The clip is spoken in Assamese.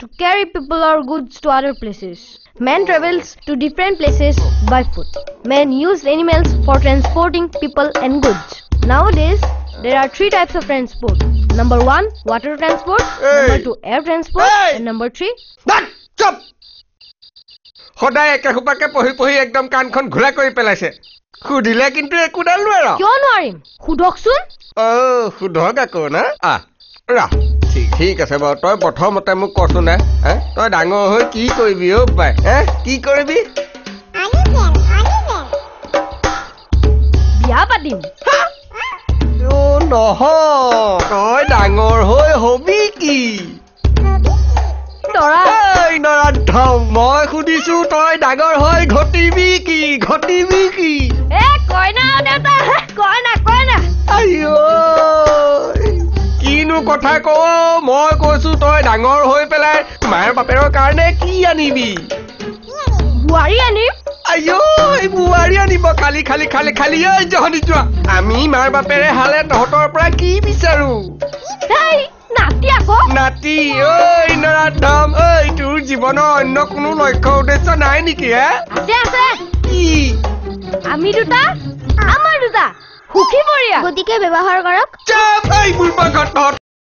to carry people or goods to other places. Man travels to different places by foot. Men use animals for transporting people and goods. Nowadays, there are 3 types of transport. Number 1, water transport. Number 2, air transport. And number 3, Stop! সদায় একে হুপাকে পঢ়ি একদম কানখন ঘোলা কৰি পেলাইছে খুদিলে কিন্তু একোডাল নোৱাৰো কিয় নোৱাৰিম সুধকচোন সুধক আকৌ না ৰা ঠিক আছে বাৰু তই প্ৰথমতে মোক কচোন না তই ডাঙৰ হৈ কি কৰিবি অ' বাই কি কৰিবি বিয়া পাতিম নহয় তই ডাঙৰ হৈ হবি কি মই সুধিছো তই ডাঙৰ হৈ ঘটিবি কি কিনো কথা ক মই কৈছো তই ডাঙৰ হৈ পেলাই মাৰ বাপেৰৰ কাৰণে কি আনিবি বুঢ়ী আনিম এই বুঢ়ী আনিব খালি জহনি যোৱা আমি মাৰ বাপেৰে হালে তহঁতৰ পৰা কি বিচাৰো নাতি ঐ নৰাধম তোৰ জীৱনৰ অন্য কোনো লক্ষ্য উদ্দেশ্য নাই নেকি কি আমি দুটা আমাৰ দুটা সুখী পৰিয়াল গতিকে ব্যৱহাৰ কৰক